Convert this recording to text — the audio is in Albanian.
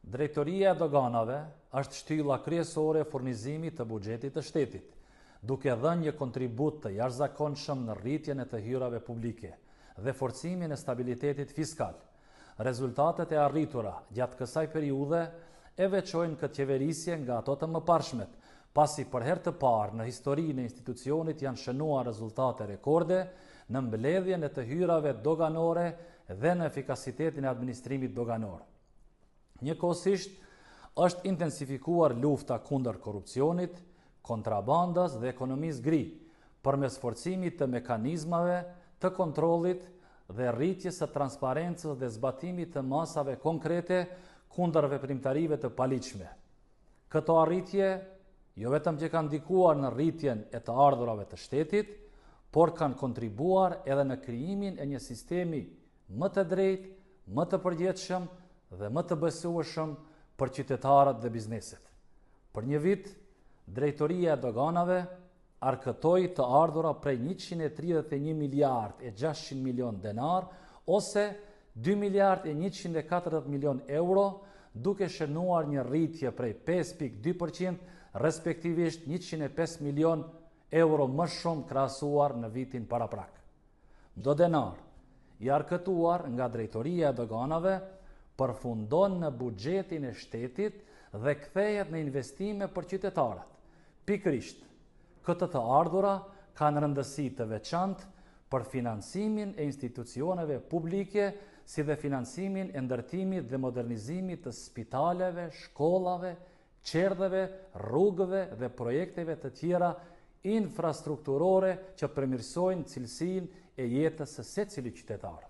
Drejtoria e doganave është shtylla kryesore e furnizimit të buxhetit të shtetit, duke dhënë një kontribut të jashtëzakonshëm në rritjen e të hyrave publike dhe forcimin e stabilitetit fiskal. Rezultatet e arritura gjatë kësaj periudhe e veçojnë këtë qeverisje nga ato të mëparshmet, pasi për herë të parë në historinë e institucionit janë shënuar rezultate rekorde në mbledhjen e të hyrave doganore dhe në efikasitetin e administrimit doganor. Njëkohësisht, është intensifikuar lufta kundër korrupsionit, kontrabandas dhe ekonomisë gri, përmes forcimit të mekanizmave të kontrollit dhe rritjes së transparencës dhe zbatimit të masave konkrete kundër veprimtarive të paligjshme. Këto arritje jo vetëm që kanë ndikuar në rritjen e të ardhurave të shtetit, por kanë kontribuar edhe në krijimin e një sistemi më të drejtë, më të përgjithshëm dhe më të besueshëm për qytetarët dhe bizneset. Për një vit, Drejtoria e doganave arkëtoi të ardhura prej 131 miliard e 600 milion denar ose 2 miliard e 140 milion euro, duke shënuar një rritje prej 5.2%, respektivisht 105 milion euro më shumë krahasuar në vitin paraprak. Do denar i arkëtuar nga Drejtoria e doganave përfundon në buxhetin e shtetit dhe kthehet në investime për qytetarët. Pikërisht, këtë të ardhura kanë rëndësi të veçantë për financimin e institucioneve publike, si dhe financimin e ndërtimit dhe modernizimit të spitaleve, shkollave, qerdheve, rrugëve dhe projekteve të tjera infrastrukturore që përmirësojnë cilësinë e jetës së secilit qytetar.